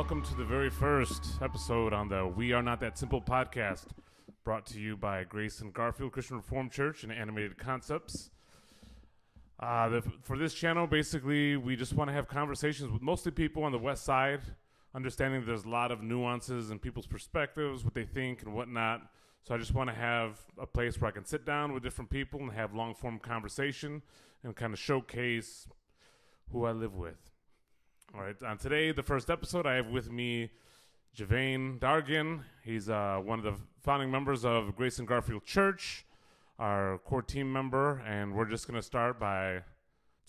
welcome to the very first episode on the We Are Not That Simple podcast, brought to you by Grace and Garfield Christian Reformed Church and Animated Concepts. For this channel, basically, we just want to have conversations with mostly people on the west side, understanding that there's a lot of nuances in people's perspectives, what they think and whatnot. So I just want to have a place where I can sit down with different people and have long-form conversation and kind of showcase who I live with. All right, on today, the first episode, I have with me Gevian. He's one of the founding members of Grace and Garfield Church, our core team member, and we're just going to start by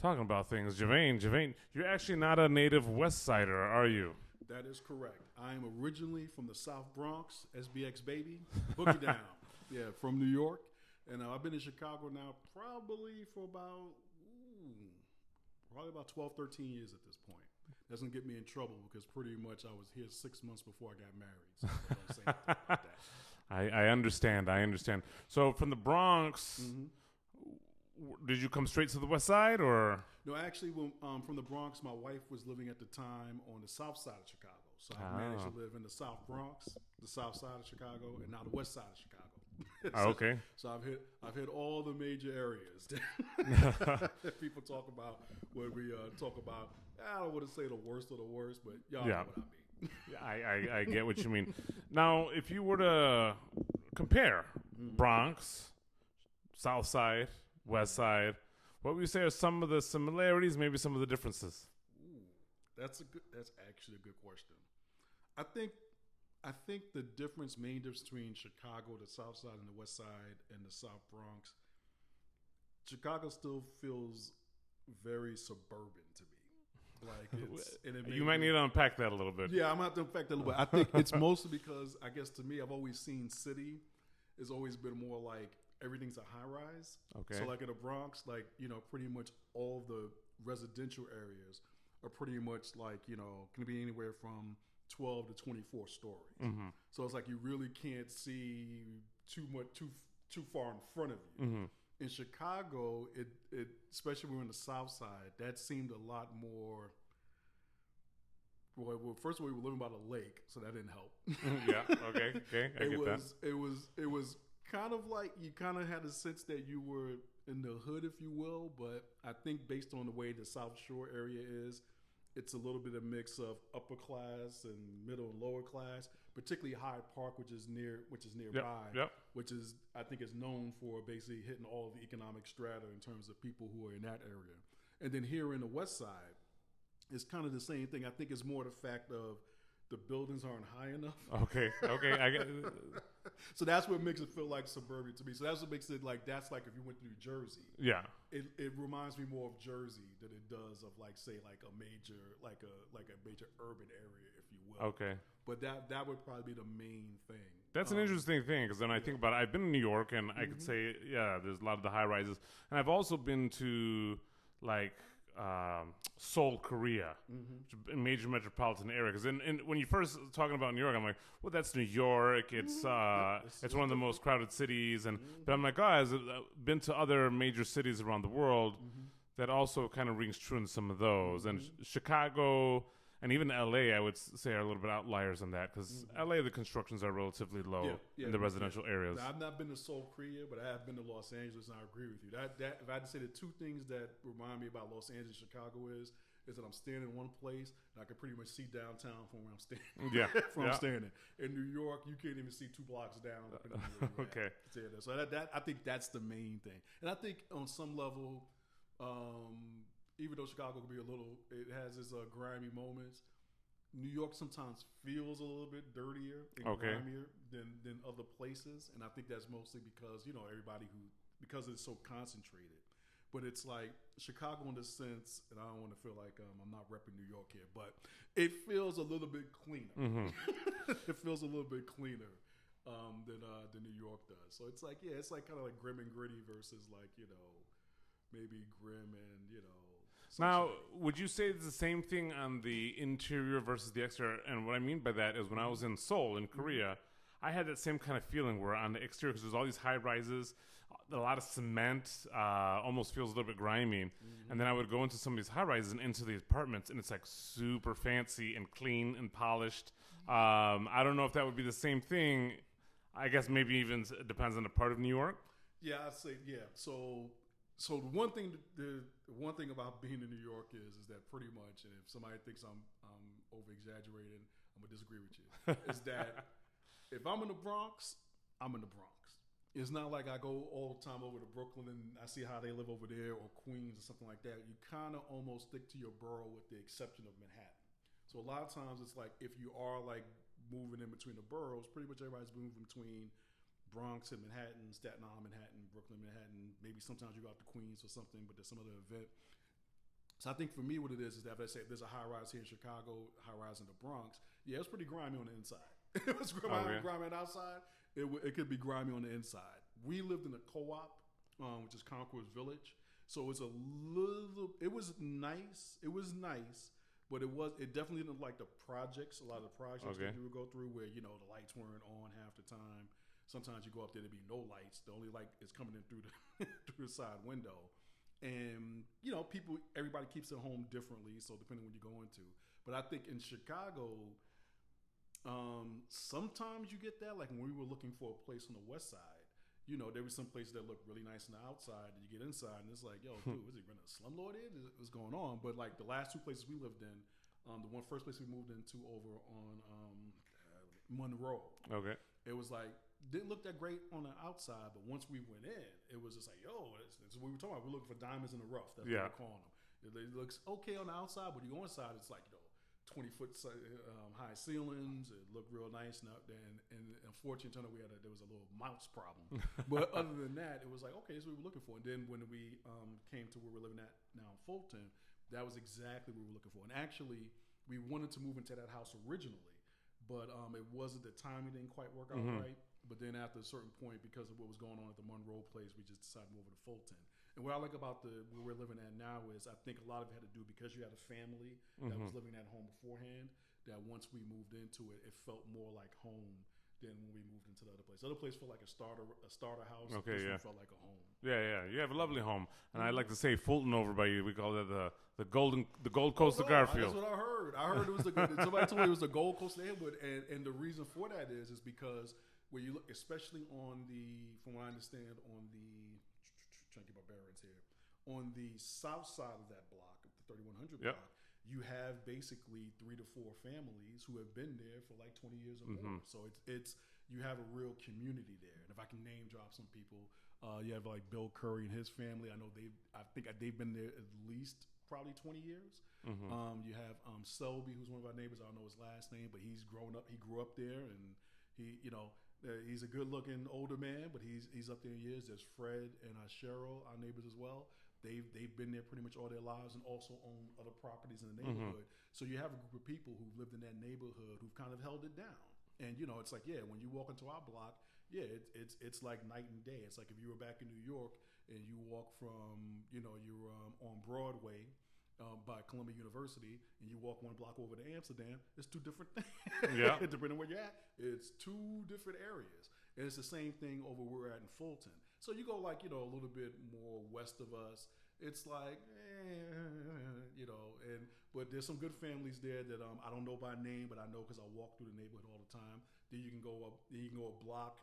talking about things. Gevian, you're actually not a native West Sider, are you? That is correct. I am originally from the South Bronx, SBX baby, boogie down. Yeah, from New York, and I've been in Chicago now probably for about 12, 13 years at this point. Doesn't get me in trouble because pretty much I was here 6 months before I got married. So don't say anything about that. I understand. So from the Bronx, did you come straight to the West Side, or? No, actually, from the Bronx, my wife was living at the time on the South Side of Chicago. So I managed to live in the South Bronx, the South Side of Chicago, and now the West Side of Chicago. Okay. So I've hit all the major areas that people talk about when we talk about. I don't want to say the worst of the worst, but y'all know what I mean. I get what you mean. Now, if you were to compare Bronx, South Side, West Side, what would you say are some of the similarities, maybe some of the differences? Ooh, that's actually a good question. I think the main difference between Chicago, the South Side, and the West Side, and the South Bronx, Chicago still feels very suburban to me. Like you might need to unpack that a little bit. Yeah, I'm going to have to unpack that a little bit. I think it's mostly because, I guess to me, I've always seen city has always been more like everything's a high rise. Okay. So like in the Bronx, like, pretty much all the residential areas are pretty much like, can be anywhere from 12 to 24 stories. Mm-hmm. So it's like you really can't see too far in front of you. Mm-hmm. In Chicago, it especially when we're in the South Side, that seemed a lot more. Well, first of all, we were living by the lake, so that didn't help. Yeah. Okay. I get that. It was kind of like you kind of had a sense that you were in the hood, if you will. But I think based on the way the South Shore area is, it's a little bit of a mix of upper class and middle and lower class, particularly Hyde Park, which is nearby, which is, I think, is known for basically hitting all of the economic strata in terms of people who are in that area. And then here in the West Side, it's kind of the same thing. I think it's more the fact of the buildings aren't high enough. Okay. I get. So that's what makes it feel like suburban to me. So that's what makes it like, that's like if you went to New Jersey. Yeah. It reminds me more of Jersey than it does of like, say, like a major urban area, if you will. Okay. But that would probably be the main thing. That's an interesting thing, because then I think about it. I've been in New York, and I could say, there's a lot of the high rises. And I've also been to like Seoul, Korea, which is a major metropolitan area. Because when you first talking about New York, I'm like, well, that's New York. It's it's one of the most crowded cities, but I'm like, I've been to other major cities around the world that also kind of rings true in some of those. And Chicago and even LA, I would say, are a little bit outliers on that, because LA, the constructions are relatively low in the residential areas. Now, I've not been to Seoul, Korea, but I have been to Los Angeles, and I agree with you. That if I had to say the two things that remind me about Los Angeles, Chicago is that I'm staying in one place and I can pretty much see downtown from where I'm standing. Yeah, I'm standing. In New York, you can't even see 2 blocks down. Okay. So that I think that's the main thing, and I think on some level. Even though Chicago can be it has its grimy moments, New York sometimes feels a little bit dirtier and grimier than other places. And I think that's mostly because, because it's so concentrated. But it's like Chicago in the sense, and I don't want to feel like I'm not repping New York here, but it feels a little bit cleaner. Mm-hmm. It feels a little bit cleaner than New York does. So it's like, it's like kind of like grim and gritty versus like, maybe grim and, Now, would you say it's the same thing on the interior versus the exterior? And what I mean by that is when I was in Seoul, in Korea, I had that same kind of feeling where on the exterior, because there's all these high rises, a lot of cement, almost feels a little bit grimy. And then I would go into some of these high rises and into these apartments, and it's like super fancy and clean and polished. I don't know if that would be the same thing. I guess maybe even it depends on the part of New York. Yeah, I'd say yeah. So the one thing about being in New York is that pretty much, and if somebody thinks I'm over exaggerating, I'm gonna disagree with you. Is that if I'm in the Bronx, I'm in the Bronx. It's not like I go all the time over to Brooklyn and I see how they live over there, or Queens or something like that. You kind of almost stick to your borough with the exception of Manhattan. So a lot of times it's like if you are like moving in between the boroughs, pretty much everybody's moving between Bronx and Manhattan, Staten Island, Manhattan, Brooklyn, Manhattan. Maybe sometimes you go out to Queens or something, but there's some other event. So I think for me what it is that if I say there's a high rise here in Chicago, high rise in the Bronx, yeah, it's pretty grimy on the inside. It was grimy on the outside. It could be grimy on the inside. We lived in a co-op, which is Concourse Village. So it was nice. It was nice, but it definitely didn't like the projects. A lot of the projects that you would go through where, the lights weren't on half the time. Sometimes you go up there, there'd be no lights. The only light is coming in through the side window. And, everybody keeps their home differently. So depending on what you go into. But I think in Chicago, sometimes you get that. Like when we were looking for a place on the west side, there were some places that look really nice on the outside, and you get inside, and it's like, yo, dude, is he running a slumlord in? What's going on? But like the last two places we lived in, the first place we moved into over on Monroe. Okay. It was like didn't look that great on the outside, but once we went in, it was just like, yo, this is what we were talking about. We're looking for diamonds in the rough. That's what we're calling them. It looks okay on the outside, but you go inside, it's like 20-foot high ceilings. It looked real nice. And unfortunately, there was a little mouse problem. But other than that, it was like, okay, that's what we were looking for. And then when we came to where we're living at now in Fulton, that was exactly what we were looking for. And actually, we wanted to move into that house originally, but it wasn't, the timing didn't quite work out right. But then after a certain point, because of what was going on at the Monroe place, we just decided to move over to Fulton. And what I like about where we're living at now is I think a lot of it had to do because you had a family that was living at home beforehand, that once we moved into it, it felt more like home than when we moved into the other place. The other place felt like a starter house. Okay, this one felt like a home. Yeah. You have a lovely home. And I like to say Fulton over by you. We call it the Gold Coast of Garfield. That's what I heard. I heard it was somebody told me it was the Gold Coast neighborhood. And the reason for that is because where you look, especially from what I understand, trying to get my bearings here, on the south side of that block, the 3100 block, you have basically 3 to 4 families who have been there for like 20 years or more. So it's you have a real community there. And if I can name drop some people, you have like Bill Curry and his family. I think they've been there at least probably 20 years. You have Selby, who's one of our neighbors. I don't know his last name, but he's grown up. He grew up there, and he's a good-looking older man, but he's up there in years. There's Fred and Cheryl, our neighbors as well. They've been there pretty much all their lives and also own other properties in the neighborhood. So you have a group of people who've lived in that neighborhood who've kind of held it down. And it's like, when you walk into our block, it's like night and day. It's like if you were back in New York and you walk from you're on Broadway by Columbia University, and you walk one block over to Amsterdam, it's two different things. Yeah. Depending on where you're at, it's two different areas. And it's the same thing over where we're at in Fulton. So you go like, a little bit more west of us, it's like, but there's some good families there that I don't know by name, but I know because I walk through the neighborhood all the time. Then you can go a block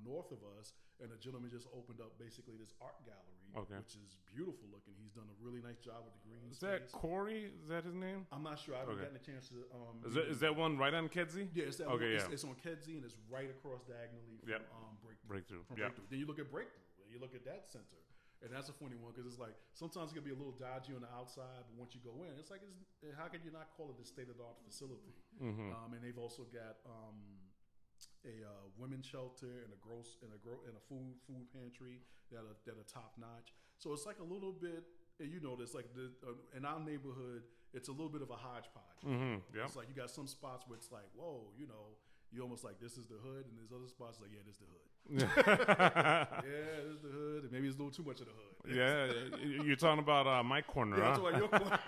north of us, and a gentleman just opened up basically this art gallery, which is beautiful looking. He's done a really nice job with the green space. Is that Corey? Is that his name? I'm not sure. I haven't gotten a chance to. Is that one right on Kedzie? Yeah, it's that one. It's on Kedzie, and it's right across diagonally from Breakthrough. From Breakthrough. Then you look at Breakthrough, and you look at that center. And that's a funny one because it's like sometimes it can be a little dodgy on the outside, but once you go in, it's like, how can you not call it the state-of-the-art facility? And they've also got a women's shelter and a food pantry that are top notch. So it's like a little bit, there's like in our neighborhood, it's a little bit of a hodgepodge. It's like you got some spots where it's like, whoa, you almost like, this is the hood, and there's other spots like, this is the hood. This is the hood, and maybe it's a little too much of the hood. Yeah, you're talking about my corner, huh? I'm talking about your corner.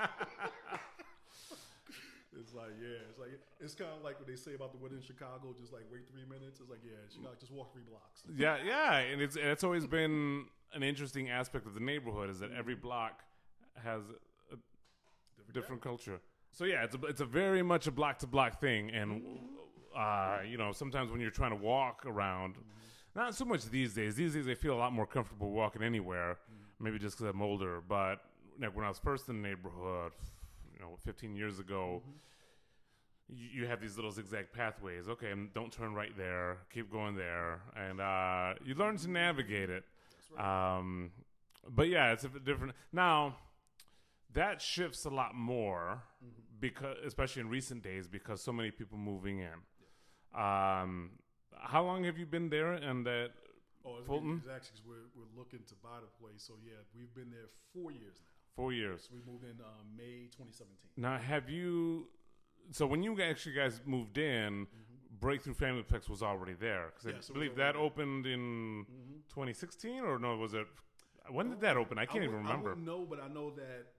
It's kind of like what they say about the weather in Chicago, just like wait 3 minutes. It's like, Chicago, just walk 3 blocks. Yeah, and it's always been an interesting aspect of the neighborhood is that every block has a different culture. So yeah, it's a very much a block to block thing, and sometimes when you're trying to walk around, not so much these days. These days I feel a lot more comfortable walking anywhere. Maybe just because I'm older, but when I was first in the neighborhood, 15 years ago. You have these little zigzag pathways. Okay, don't turn right there. Keep going there, and you learn to navigate it. That's right. But yeah, it's a bit different now. That shifts a lot more because, especially in recent days, because so many people moving in. How long have you been there? And that Fulton? It's actually 'cause we're looking to buy the place. So yeah, we've been there 4 years now. 4 years. So we moved in May 2017. Now, have you? So when you actually guys moved in, Breakthrough Family Plex was already there because I believe that opened in 2016, or no? Was it? When did that open? I can't even remember. I wouldn't know, but I know that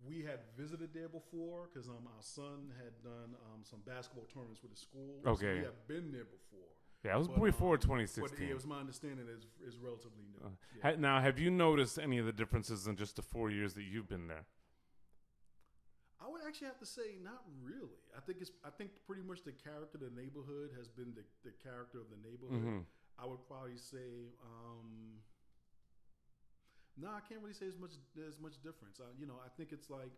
we had visited there before because our son had done some basketball tournaments with the school. Okay, so we had been there before. Yeah, it was before 2016. But it was my understanding it's relatively new. Now, have you noticed any of the differences in just the 4 years that you've been there? I would actually have to say not really. I think pretty much the character of the neighborhood has been the character of the neighborhood. I would probably say no, I can't really say there's much difference. I think it's like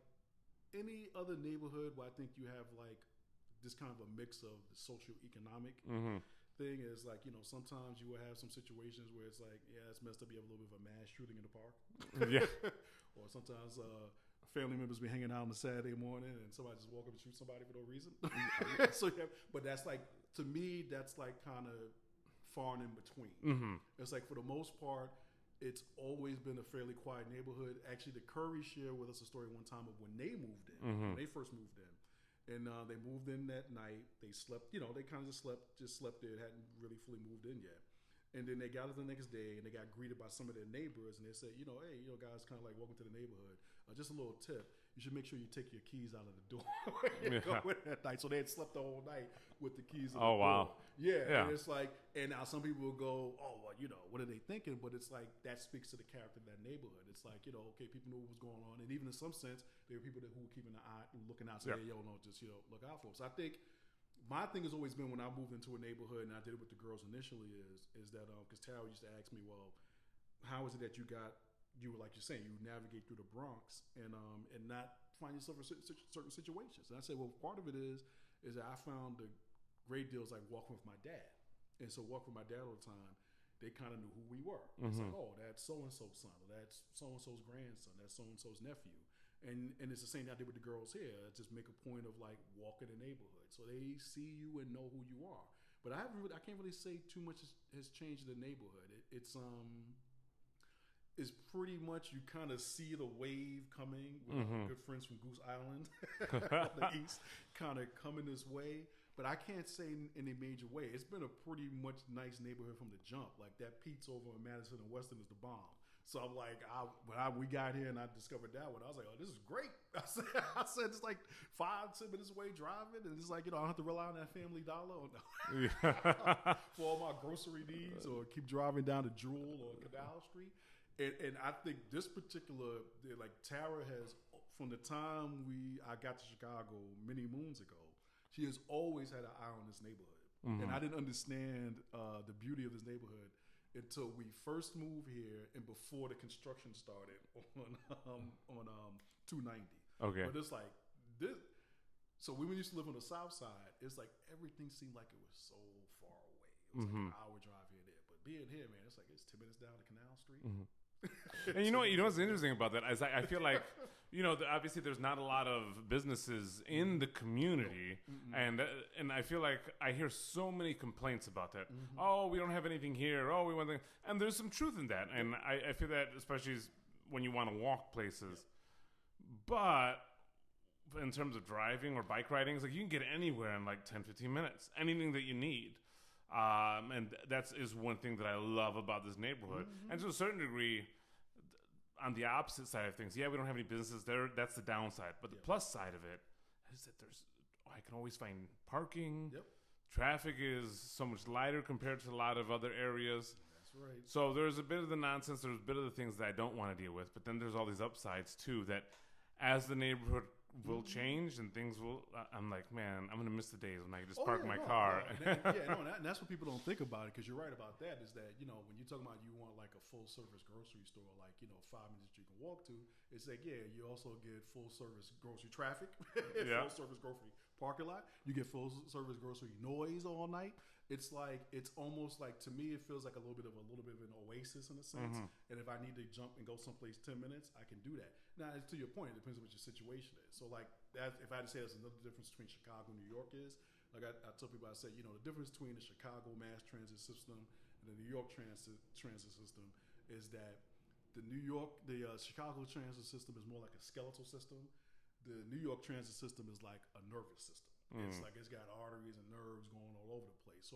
any other neighborhood where I think you have like this kind of a mix of the socioeconomic thing is like, sometimes you will have some situations where it's like, yeah, it's messed up. You have a little bit of a mass shooting in the park. Yeah. Or sometimes family members be hanging out on a Saturday morning and somebody just walk up and shoot somebody for no reason. So yeah, but that's like, to me, that's like kind of far and in between. It's like for the most part, it's always been a fairly quiet neighborhood. Actually, the Currys shared with us a story one time of when they moved in, when they first moved in. And they moved in that night. They slept, they kind of just slept there. Hadn't really fully moved in yet. And then they got up the next day and they got greeted by some of their neighbors. And they said, hey, guys, kind of like welcome to the neighborhood. Just a little tip. You should make sure you take your keys out of the door go in that night. So they had slept the whole night with the keys in the door. Wow. Yeah. And it's like, and now some people will go, oh, well, what are they thinking? But it's like, that speaks to the character of that neighborhood. It's like, okay, people knew what was going on. And even in some sense, there were people who were keeping an eye, looking out, saying, hey, just, look out for us. I think my thing has always been when I moved into a neighborhood, and I did it with the girls initially, is that, because Tara used to ask me, well, how is it that you were like you're saying, you navigate through the Bronx and not find yourself in certain situations. And I say, well, part of it is that I found the great deals like walking with my dad. And so walking with my dad all the time, they kind of knew who we were. It's like, oh, that's so-and-so's son, or that's so-and-so's grandson, that's so-and-so's nephew. And it's the same thing I did with the girls here. I just make a point of like walking the neighborhood. So they see you and know who you are. But I can't really say too much has changed in the neighborhood. It's pretty much you kind of see the wave coming with our good friends from Goose Island on the east kind of coming this way. But I can't say in a major way. It's been a pretty much nice neighborhood from the jump. Like that Pete's over in Madison and Weston is the bomb. So I'm like, we got here and I discovered that one. I was like, oh, this is great. I said it's like 5-10 minutes away driving, and it's like, I don't have to rely on that Family Dollar for all my grocery needs, or keep driving down to Jewel or Canal Street. And I think this particular, like Tara has, from the time I got to Chicago many moons ago, she has always had an eye on this neighborhood. And I didn't understand the beauty of this neighborhood until we first moved here and before the construction started on 290. Okay. But it's like this. So when we used to live on the south side, it's like everything seemed like it was so far away. It was like an hour drive here and there. But being here, man, it's like it's 10 minutes down to Canal Street. And you know what's interesting about that is I feel like, obviously there's not a lot of businesses in the community, and I feel like I hear so many complaints about that. Oh, we don't have anything here. Oh, we want things. And there's some truth in that, and I feel that especially when you want to walk places. But in terms of driving or bike riding, it's like you can get anywhere in like 10, 15 minutes, anything that you need. And that is one thing that I love about this neighborhood. And to a certain degree, on the opposite side of things, we don't have any businesses there. That's the downside. But the plus side of it is that I can always find parking. Traffic is so much lighter compared to a lot of other areas. That's right. So there's a bit of the nonsense. There's a bit of the things that I don't want to deal with. But then there's all these upsides too. That as the neighborhood will change and things will, I'm like, man, I'm gonna miss the days when I can just park my car. And that's what people don't think about it, because you're right about that. Is that, you know, when you're talking about you want like a full service grocery store, like, you know, 5 minutes you can walk to, it's like, yeah, you also get full service grocery traffic, full service grocery parking lot. You get full service grocery noise all night. It's like, it's almost like, to me, it feels like a little bit of an oasis in a sense. And if I need to jump and go someplace 10 minutes, I can do that. Now, to your point, it depends on what your situation is. So like that, if I had to say there's another difference between Chicago and New York is, like I tell people, I said, you know, the difference between the Chicago mass transit system and the New York transit system is that the Chicago transit system is more like a skeletal system. The New York transit system is like a nervous system. It's like it's got arteries and nerves going all over the place. So,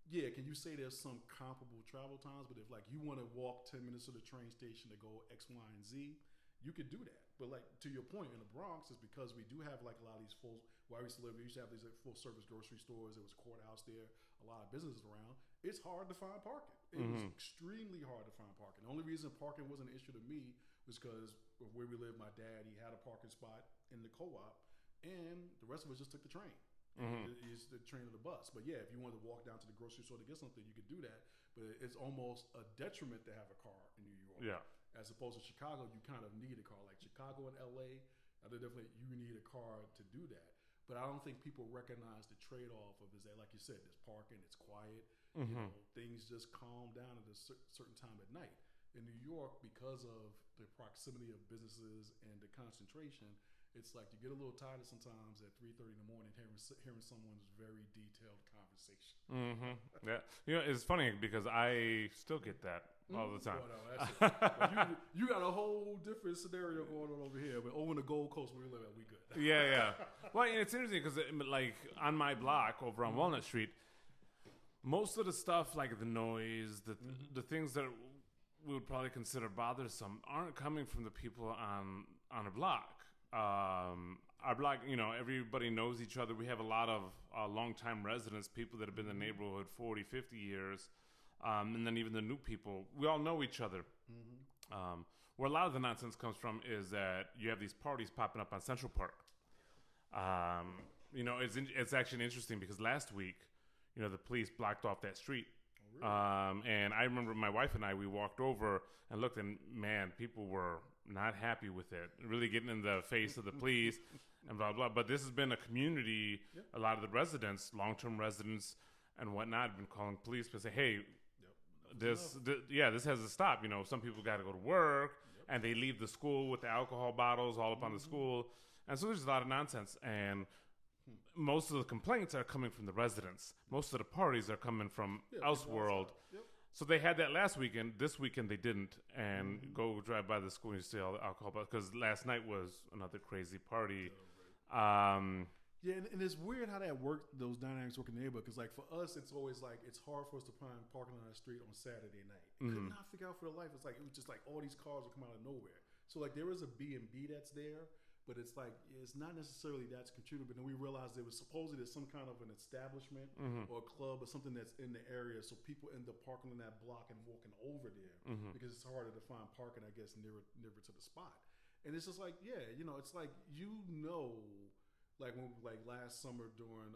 yeah, can you say there's some comparable travel times? But if like you want to walk 10 minutes to the train station to go X, Y, and Z, you could do that. But like to your point, in the Bronx, is because we do have like a lot of these full. Where I used to live, we used to have these like, full service grocery stores. There was a courthouse there, a lot of businesses around. It's hard to find parking. It was extremely hard to find parking. The only reason parking wasn't an issue to me was because of where we lived. My dad, he had a parking spot in the co-op, and the rest of us just took the train. It's the train or the bus. But yeah, if you wanted to walk down to the grocery store to get something, you could do that. But it's almost a detriment to have a car in New York. Yeah. As opposed to Chicago, you kind of need a car. Like Chicago and LA, they're definitely, you need a car to do that. But I don't think people recognize the trade-off of, is that, like you said, there's parking, it's quiet, you know, things just calm down at a certain time at night. In New York, because of the proximity of businesses and the concentration, it's like you get a little tired sometimes at 3:30 in the morning hearing someone's very detailed conversation. Yeah, you know, it's funny because I still get that all the time. Well, you got a whole different scenario going on over here, but over in the Gold Coast where we live at, we good. Yeah. Well, and it's interesting because like on my block over on Walnut Street, most of the stuff like the noise, the things that we would probably consider bothersome aren't coming from the people on a block. Our block, you know, everybody knows each other. We have a lot of longtime residents, people that have been in the neighborhood 40, 50 years. And then even the new people, we all know each other. Where a lot of the nonsense comes from is that you have these parties popping up on Central Park. You know, it's actually interesting because last week, you know, the police blocked off that street. Oh, really? And I remember my wife and I, we walked over and looked, and man, people were not happy with it, really getting in the face of the police and blah, blah. But this has been a community, a lot of the residents, long-term residents and whatnot, have been calling police to say, hey, this has to stop. You know, some people got to go to work, and they leave the school with the alcohol bottles all up on the school. And so there's a lot of nonsense. And most of the complaints are coming from the residents. Most of the parties are coming from Elseworld. So they had that last weekend. This weekend they didn't. And go drive by the school and you see all the alcohol bottles. Because last night was another crazy party. Yeah, and it's weird how that worked, those dynamics work in the neighborhood. Because, like, for us, it's always like, it's hard for us to find parking on the street on Saturday night. Could not figure out for the life. It's like, it was just like all these cars would come out of nowhere. So, like, there is a B&B that's there, but it's like, it's not necessarily that's computer. But then we realized there was supposedly there's some kind of an establishment or a club or something that's in the area. So people end up parking on that block and walking over there because it's harder to find parking, I guess, nearer to the spot. And it's just like, yeah, you know, it's like, you know, like when last summer during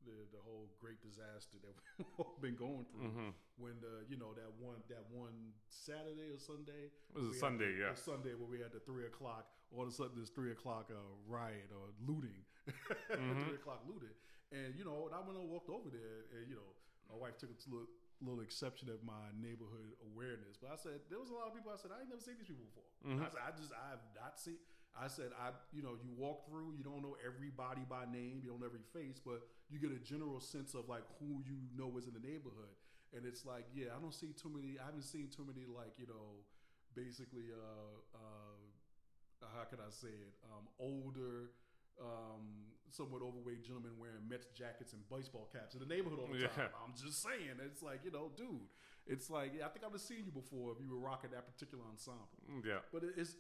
the whole great disaster that we've all been going through, when that one Saturday or Sunday, it was a Sunday, a Sunday where we had the 3 o'clock, all of a sudden this 3 o'clock riot or looting, 3 o'clock looting, and you know, and I went and walked over there, and you know, my wife took a little exception of my neighborhood awareness, but I said there was a lot of people. I said I ain't never seen these people before. I said I have not seen. I said, you walk through, you don't know everybody by name, you don't know every face, but you get a general sense of like who you know is in the neighborhood. And it's like, yeah, I haven't seen too many like, you know, basically, how can I say it? Older, somewhat overweight gentlemen wearing Mets jackets and baseball caps in the neighborhood all the time. I'm just saying, it's like, you know, dude, it's like, I think I've seen you before if you were rocking that particular ensemble. Yeah. But it's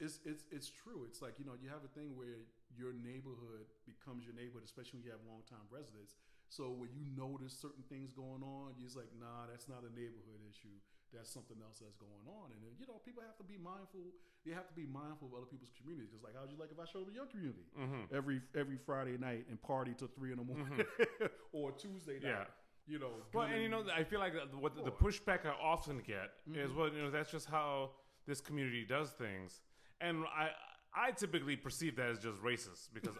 true. It's like, you know, you have a thing where your neighborhood becomes your neighborhood, especially when you have longtime residents. So when you notice certain things going on, you're just like, nah, that's not a neighborhood issue. that's something else that's going on. And then, people have to be mindful. They have to be mindful of other people's communities. Because like, how'd you like if I showed up in your community every Friday night and party till 3 a.m. or Tuesday night? Yeah. Well, and I feel like what the pushback I often get is, well, that's just how this community does things, and I typically perceive that as just racist because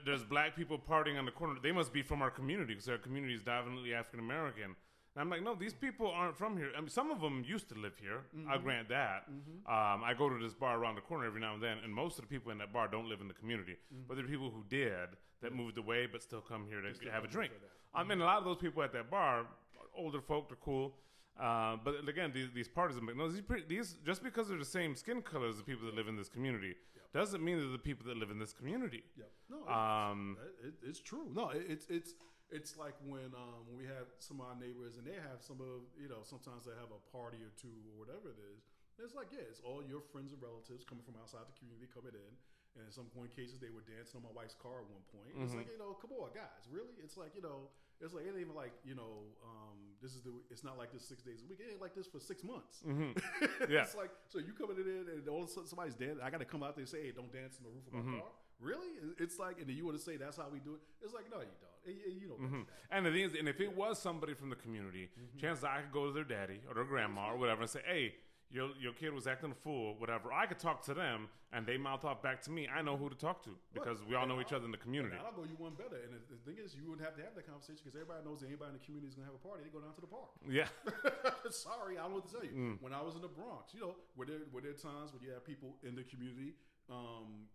there's black people partying on the corner. They must be from our community because our community is definitely African American. And I'm like, no, these people aren't from here. I mean, some of them used to live here. I'll grant that. I go to this bar around the corner every now and then, and most of the people in that bar don't live in the community. But there are people who did that moved away but still come here to have a drink. I mean, a lot of those people at that bar, older folk, they're cool. But again, these parties, I'm like, no, these just because they're the same skin color as the people that live in this community doesn't mean they're the people that live in this community. No, it's true. No, it's like when we have some of our neighbors and they have sometimes they have a party or two or whatever it is. It's like, it's all your friends and relatives coming from outside the community coming in. And in some cases, they were dancing on my wife's car at one point. It's like, come on, guys, really? It's like, it's like, it ain't even like, it's not like this 6 days a week. It ain't like this for 6 months. Yeah. It's like, so you coming in and all of a sudden somebody's dancing. I got to come out there and say, hey, don't dance on the roof of my car. Really? It's like, and then you want to say that's how we do it. It's like, no, you don't. You don't. And the thing is, and if it was somebody from the community, chances are I could go to their daddy or their grandma or whatever and say, hey, your kid was acting a fool, whatever. I could talk to them, and they mouth off back to me. I know who to talk to because we all know each other in the community. And I'll go you one better. And the thing is, you wouldn't have to have that conversation because everybody knows that anybody in the community is going to have a party. They go down to the park. Yeah. Sorry, I don't know what to tell you. When I was in the Bronx, were there times when you have people in the community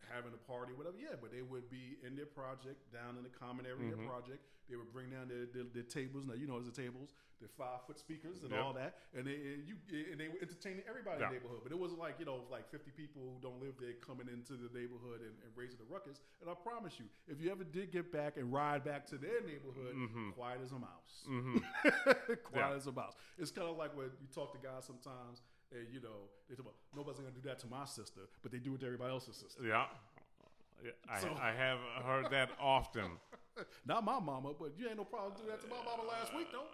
having a party, whatever? Yeah, but they would be in their project, down in the common area of their project. They would bring down their tables. Now, there's the tables, the 5-foot speakers and all that. And they were entertaining everybody in the neighborhood. But it wasn't like, like 50 people who don't live there coming into the neighborhood and raising the ruckus. And I promise you, if you ever did get back and ride back to their neighborhood, quiet as a mouse. Quiet as a mouse. It's kind of like when you talk to guys sometimes and, they talk about, nobody's going to do that to my sister, but they do it to everybody else's sister. Yeah. I have heard that often. Not my mama, but you ain't no problem doing that to my mama last week, though.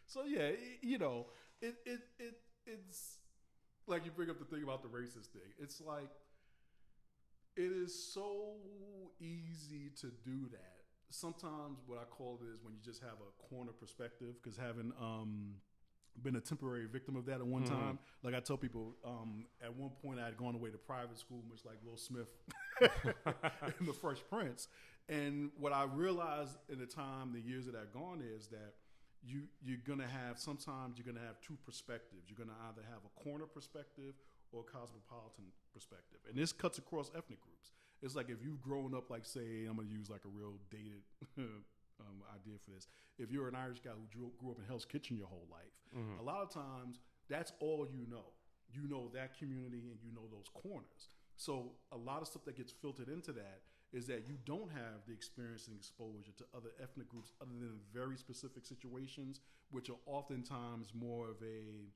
So yeah, it's like you bring up the thing about the racist thing. It's like it is so easy to do that. Sometimes what I call it is when you just have a corner perspective, because having been a temporary victim of that at one time. Like I tell people, at one point I had gone away to private school, much like Will Smith in The Fresh Prince. And what I realized in the years that I've gone is that sometimes you're gonna have two perspectives. You're gonna either have a corner perspective or a cosmopolitan perspective. And this cuts across ethnic groups. It's like if you've grown up, like say, I'm gonna use like a real dated idea for this. If you're an Irish guy who grew up in Hell's Kitchen your whole life, a lot of times that's all you know. You know that community and you know those corners. So a lot of stuff that gets filtered into that is that you don't have the experience and exposure to other ethnic groups other than very specific situations, which are oftentimes more of a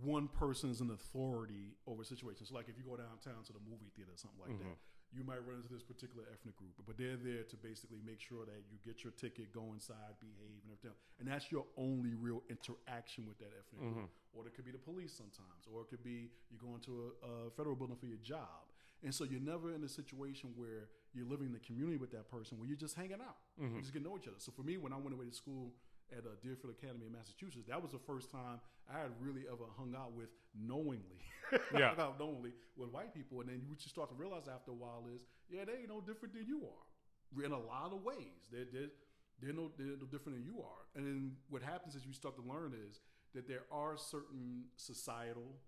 one person is an authority over situations. So like if you go downtown to the movie theater or something like that, you might run into this particular ethnic group, but they're there to basically make sure that you get your ticket, go inside, behave, and everything. And that's your only real interaction with that ethnic group. Or it could be the police sometimes, or it could be you go into a federal building for your job. And so you're never in a situation where you're living in the community with that person, where you're just hanging out. You just get to know each other. So for me, when I went away to school at Deerfield Academy in Massachusetts, that was the first time I had really ever hung out with knowingly with white people. And then what you start to realize after a while is, they ain't no different than you are in a lot of ways. They're no different than you are. And then what happens is you start to learn is that there are certain societal,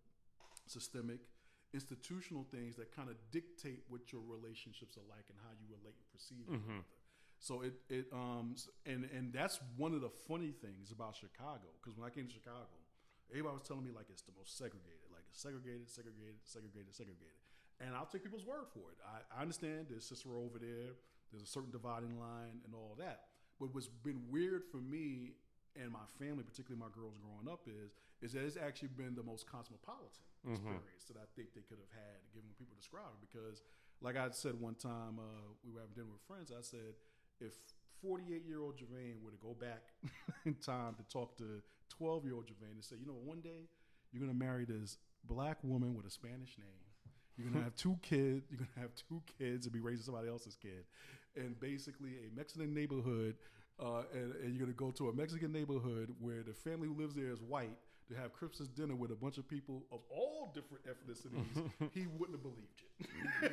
systemic, institutional things that kind of dictate what your relationships are like and how you relate and perceive one another. So and that's one of the funny things about Chicago, because when I came to Chicago, everybody was telling me like it's the most segregated, like it's segregated. And I'll take people's word for it. I understand there's Cicero over there, there's a certain dividing line and all that. But what's been weird for me and my family, particularly my girls growing up, is that it's actually been the most cosmopolitan experience that I think they could have had, given what people describe it. Because like I said one time, we were having dinner with friends, I said, if 48-year-old Gevian were to go back in time to talk to 12-year-old Gevian and say, one day you're going to marry this black woman with a Spanish name. You're going to have 2 kids. You're going to have 2 kids and be raising somebody else's kid. And basically a Mexican neighborhood, and you're going to go to a Mexican neighborhood where the family who lives there is white to have Christmas dinner with a bunch of people of all different ethnicities. He wouldn't have believed you.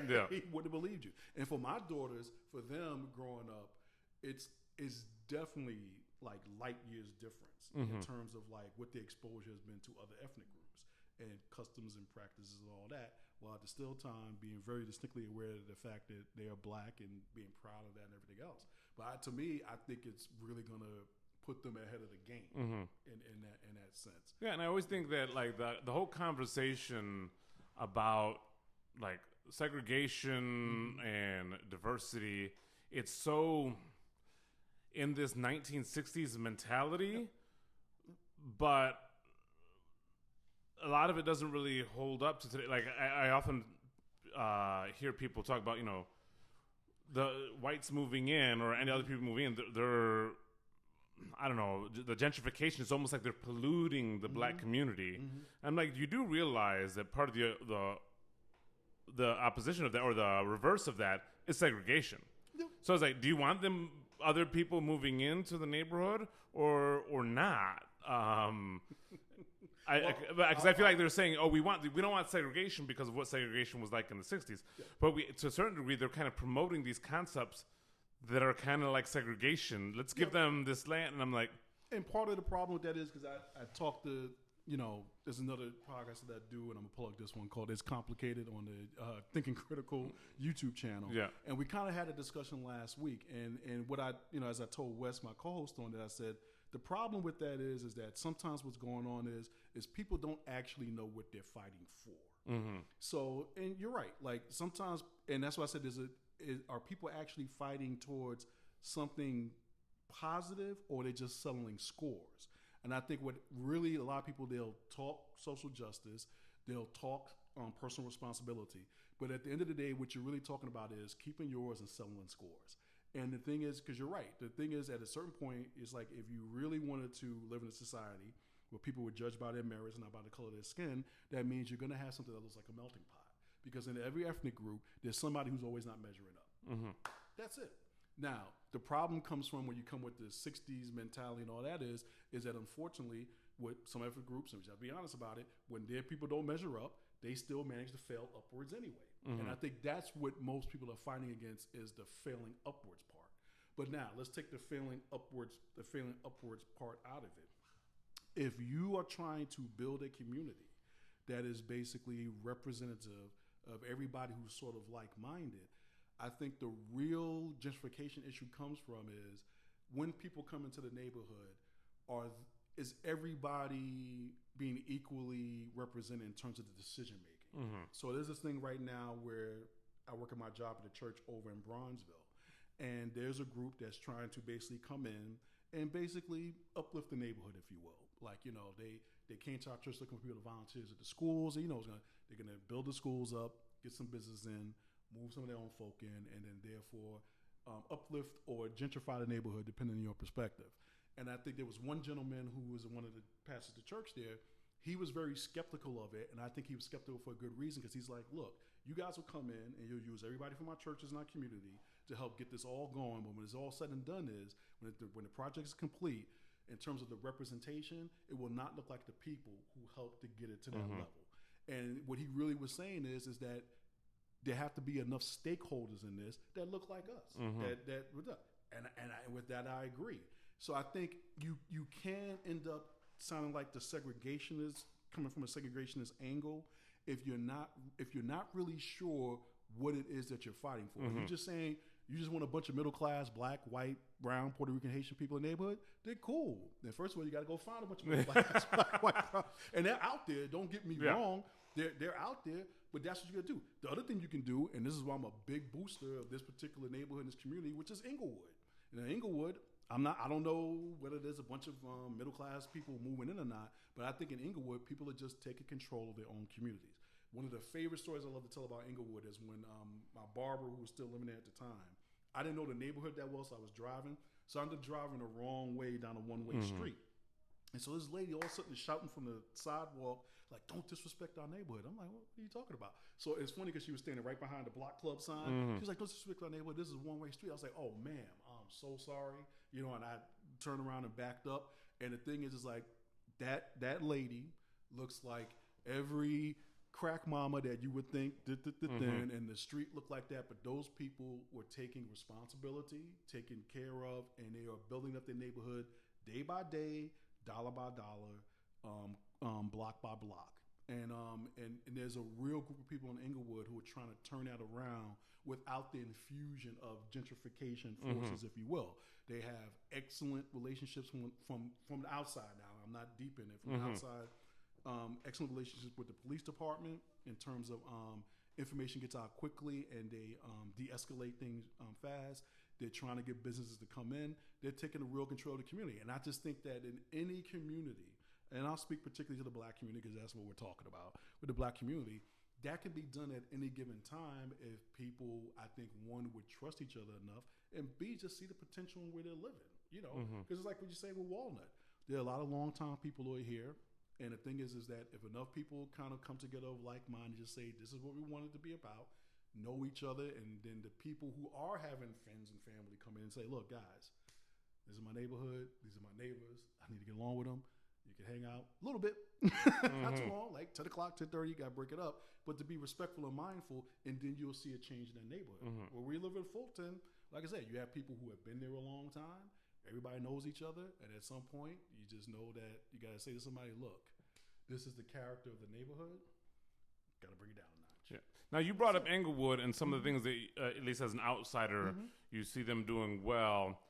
Yeah. He wouldn't have believed you. And for my daughters, for them growing up, it's definitely like light years difference in terms of like what the exposure has been to other ethnic groups and customs and practices and all that, while at the still time being very distinctly aware of the fact that they are black and being proud of that and everything else. But to me, I think it's really gonna put them ahead of the game in that sense. Yeah, and I always think that like the whole conversation about like segregation and diversity, it's so in this 1960s mentality, but a lot of it doesn't really hold up to today. Like I often hear people talk about, the whites moving in or any other people moving in. They're I don't know, the gentrification is almost like they're polluting the black community. I'm like, you do realize that part of the opposition of that, or the reverse of that, is segregation. Yep. So I was like, do you want other people moving into the neighborhood or not? Because I feel like they're saying, we don't want segregation because of what segregation was like in the 60s. Yeah. But to a certain degree, they're kind of promoting these concepts that are kind of like segregation. Let's give them this land. And I'm like... And part of the problem with that is because I talked to, there's another podcast that I do, and I'm going to plug this one called It's Complicated on the Thinking Critical YouTube channel. Yeah. And we kind of had a discussion last week. And what I, as I told Wes, my co-host on it, I said, the problem with that is that sometimes what's going on is people don't actually know what they're fighting for. Mm-hmm. So, and you're right. Like sometimes, and that's why I said are people actually fighting towards something positive, or are they just settling scores? And I think what really a lot of people, they'll talk social justice, they'll talk personal responsibility, but at the end of the day, what you're really talking about is keeping yours and settling scores. And the thing is, because you're right, the thing is at a certain point, it's like if you really wanted to live in a society where people would judge by their merits and not by the color of their skin, that means you're going to have something that looks like a melting pot. Because in every ethnic group, there's somebody who's always not measuring up. Mm-hmm. That's it. Now, the problem comes from when you come with the 60s mentality and all that is that unfortunately, with some ethnic groups, and we have to be honest about it, when their people don't measure up, they still manage to fail upwards anyway. Mm-hmm. And I think that's what most people are fighting against is the failing upwards part. But now, let's take the failing upwards part out of it. If you are trying to build a community that is basically representative of everybody who's sort of like-minded, I think the real gentrification issue comes from is when people come into the neighborhood, is everybody being equally represented in terms of the decision making? Mm-hmm. So there's this thing right now where I work at my job at a church over in Bronzeville, and there's a group that's trying to basically come in and basically uplift the neighborhood, if you will. Like, they came to our church looking for people to volunteer at the schools. And, they're going to build the schools up, get some business in, move some of their own folk in, and then therefore uplift or gentrify the neighborhood, depending on your perspective. And I think there was one gentleman who was one of the pastors of the church there. He was very skeptical of it, and I think he was skeptical for a good reason because he's like, look, you guys will come in and you'll use everybody from our churches and our community to help get this all going. But when it's all said and done when the project is complete, in terms of the representation, it will not look like the people who helped to get it to that level. And what he really was saying is that there have to be enough stakeholders in this that look like us. And with that, I agree. So I think you can end up sounding like the segregationist, coming from a segregationist angle, if you're not really sure what it is that you're fighting for. If you're just saying you just want a bunch of middle class, black, white, brown, Puerto Rican, Haitian people in the neighborhood, they're cool. Then first of all, you got to go find a bunch of middle class, black, white, brown. And they're out there. Don't get me wrong. They're out there, but that's what you got to do. The other thing you can do, and this is why I'm a big booster of this particular neighborhood, this community, which is Inglewood. And in Inglewood, I don't know whether there's a bunch of middle class people moving in or not, but I think in Inglewood, people are just taking control of their own communities. One of the favorite stories I love to tell about Inglewood is when my barber, who was still living there at the time, I didn't know the neighborhood that well, so I was driving. So I ended up driving the wrong way down a one-way street. And so this lady all of a sudden is shouting from the sidewalk, like, don't disrespect our neighborhood. I'm like, what are you talking about? So it's funny because she was standing right behind the block club sign. She was like, don't disrespect our neighborhood. This is a one-way street. I was like, oh, ma'am, I'm so sorry. You know, and I turned around and backed up. And the thing is like, that lady looks like every crack mama that you would think and the street looked like that, but those people were taking responsibility, taken care of, and they are building up their neighborhood day by day, dollar by dollar, block by block. And there's a real group of people in Inglewood who are trying to turn that around without the infusion of gentrification forces, if you will. They have excellent relationships from the outside now. I'm not deep in it. From the outside, excellent relationships with the police department in terms of information gets out quickly and they de-escalate things fast. They're trying to get businesses to come in. They're taking a real control of the community. And I just think that in any community, and I'll speak particularly to the black community because that's what we're talking about, with the black community, that can be done at any given time if people, I think, one, would trust each other enough, and B, just see the potential in where they're living, you know? Because it's like what you say with Walnut. There are a lot of longtime people who are here, and the thing is that if enough people kind of come together of like mind and just say, this is what we want it to be about, know each other, and then the people who are having friends and family come in and say, look, guys, this is my neighborhood, these are my neighbors, I need to get along with them. You can hang out a little bit, not too long, like 10 o'clock, 10:30, you got to break it up. But to be respectful and mindful, and then you'll see a change in that neighborhood. Where we live in Fulton, like I said, you have people who have been there a long time. Everybody knows each other. And at some point, you just know that you got to say to somebody, look, this is the character of the neighborhood. Got to bring it down a notch. Yeah. Now, you brought up Englewood and some of the things that, at least as an outsider, you see them doing well.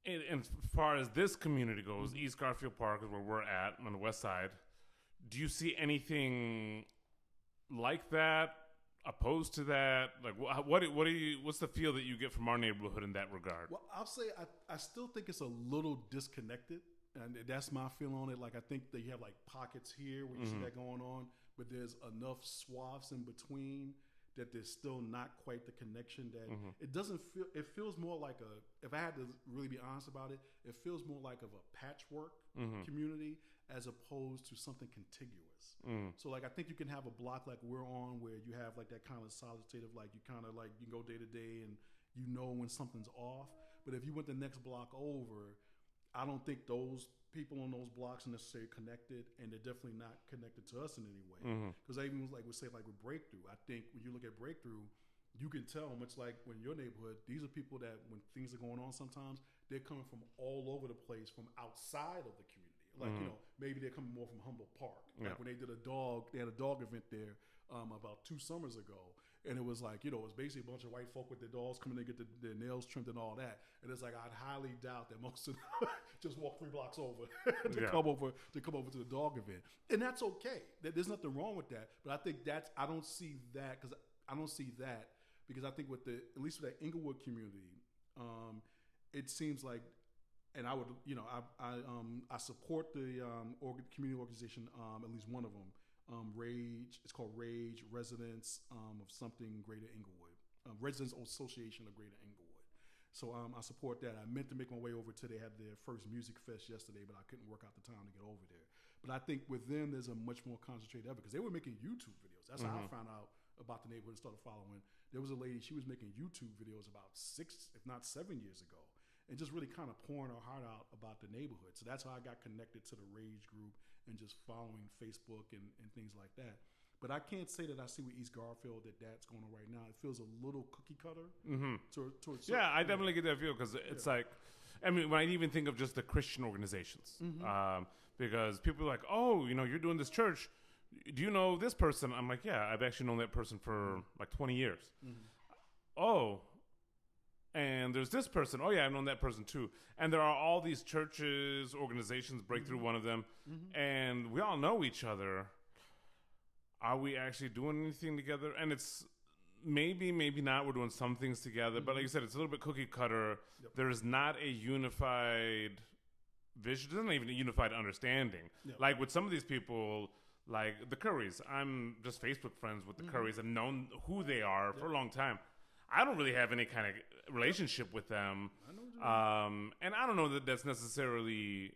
And as far as this community goes, East Garfield Park is where we're at on the west side. Do you see anything like that? Opposed to that? Like, what's the feel that you get from our neighborhood in that regard? Well, I'll say I still think it's a little disconnected, and that's my feeling on it. Like, I think that you have like pockets here where you see that going on, but there's enough swaths in between that there's still not quite the connection that it doesn't feel. It feels more like if I had to really be honest about it, it feels more like of a patchwork community as opposed to something contiguous. So like I think you can have a block like we're on where you have like that kind of solitative, like you kind of like you can go day to day and you know when something's off. But if you went the next block over, I don't think those people on those blocks are necessarily connected, and they're definitely not connected to us in any way. Because I even like would say like with Breakthrough, I think when you look at Breakthrough, you can tell much like when your neighborhood, these are people that when things are going on sometimes, they're coming from all over the place from outside of the community. Like, you know, maybe they're coming more from Humboldt Park. Like when they had a dog event there about 2 summers ago. And it was like, you know, it was basically a bunch of white folk with their dogs coming to get their nails trimmed and all that. And it's like, I'd highly doubt that most of them just walk 3 blocks over to come over to the dog event. And that's okay. There's nothing wrong with that. But I think I don't see that because I think with at least with that Inglewood community, it seems like, and I would, you know, I support the community organization, at least one of them. Rage, it's called Rage, Residents of something Greater Inglewood, Residents Association of Greater Inglewood. So I support that. I meant to make my way over to, they had their first music fest yesterday, but I couldn't work out the time to get over there. But I think with them, there's a much more concentrated effort because they were making YouTube videos. That's how I found out about the neighborhood and started following. There was a lady, she was making YouTube videos about 6, if not 7 years ago, and just really kind of pouring her heart out about the neighborhood. So that's how I got connected to the Rage group and just following Facebook and things like that. But I can't say that I see with East Garfield that's going on right now. It feels a little cookie cutter. Towards I definitely get that feel because it's like, I mean, when I even think of just the Christian organizations, because people are like, oh, you know, you're doing this church. Do you know this person? I'm like, yeah, I've actually known that person for like 20 years. Oh, and there's this person. Oh, yeah, I've known that person too. And there are all these churches, organizations, Breakthrough, one of them. And we all know each other. Are we actually doing anything together? And it's maybe not. We're doing some things together. But like you said, it's a little bit cookie cutter. There's not a unified vision. There's not even a unified understanding. Like with some of these people, like the Currys. I'm just Facebook friends with the Currys. I've known who they are for a long time. I don't really have any kind of relationship with them. I know what you mean. And I don't know that that's necessarily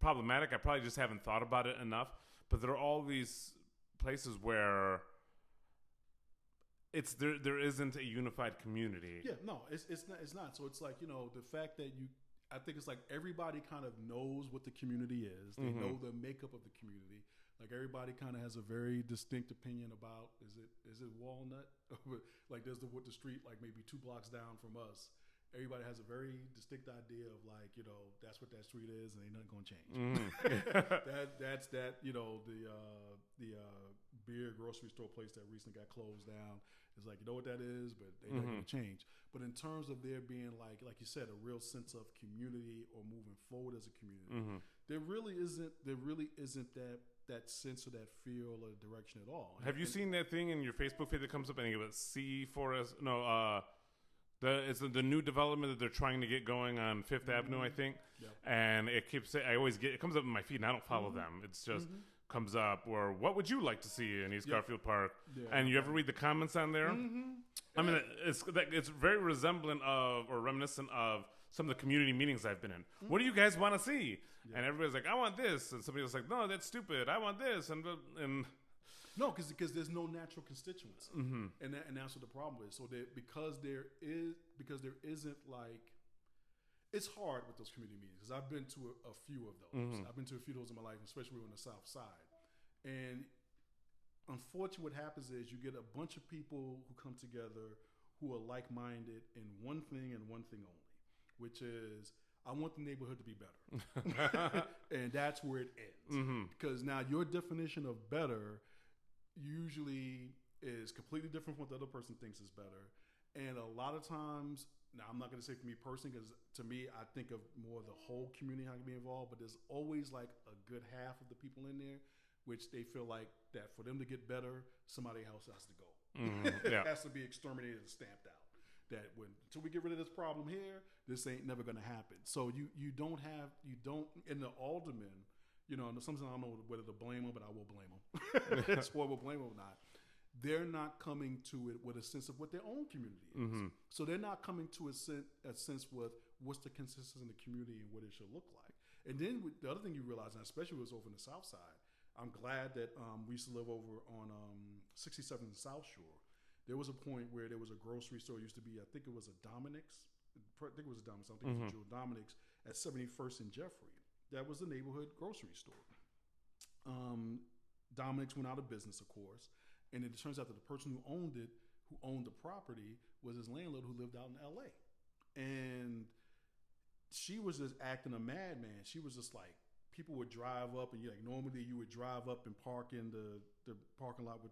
problematic. I probably just haven't thought about it enough. But there are all these places where there isn't a unified community. Yeah, no, it's not. So it's like, you know, the fact that I think it's like everybody kind of knows what the community is. They know the makeup of the community. Like everybody kind of has a very distinct opinion about is it Walnut? Like there's the street like maybe 2 blocks down from us. Everybody has a very distinct idea of like, you know, that's what that street is and ain't nothing gonna change. That's you know, the beer grocery store place that recently got closed down is like, you know what that is, but they're not gonna change. But in terms of there being like you said, a real sense of community or moving forward as a community, there really isn't that sense or that feel or direction at all. Have you seen that thing in your Facebook feed that comes up? I think it was C4S. No, it's the new development that they're trying to get going on Fifth Avenue, I think. Yep. And it keeps saying, it comes up in my feed, and I don't follow them. It's just comes up, or what would you like to see in East Garfield Park? Yeah. And you ever read the comments on there? I mean, it's very reminiscent of some of the community meetings I've been in. What do you guys want to see? Yeah. And everybody's like, I want this. And somebody was like, no, that's stupid. I want this. And no, because there's no natural constituency, and that's what the problem is. So because there isn't like, it's hard with those community meetings because I've been to a few of those. I've been to a few of those in my life, especially on the South Side. And unfortunately, what happens is you get a bunch of people who come together who are like-minded in one thing and one thing only, which is I want the neighborhood to be better, and that's where it ends. Because now your definition of better usually is completely different from what the other person thinks is better. And a lot of times, now I'm not going to say for me personally, because to me, I think of more the whole community, how to be involved, but there's always like a good half of the people in there, which they feel like that for them to get better, somebody else has to go. It has to be exterminated and stamped out. That until we get rid of this problem here, this ain't never going to happen. So you don't, in the aldermen, you know, and sometimes I don't know whether to blame them, but I will blame them. That's why we'll blame them or not. They're not coming to it with a sense of what their own community is. So they're not coming to a sense with what's the consistency in the community and what it should look like. And then the other thing you realize, and especially was over in the South Side, I'm glad that we used to live over on 67th South Shore. There was a point where there was a grocery store. It used to be, I think it was a Dominic's. I think it was a Dominic's. I don't think it was a Joe Dominic's at 71st and Jeffrey. That was the neighborhood grocery store. Dominic's went out of business, of course. And it turns out that the person who owned the property, was his landlord who lived out in L.A. And she was just acting a madman. She was just like, people would drive up, and normally you would drive up and park in the parking lot with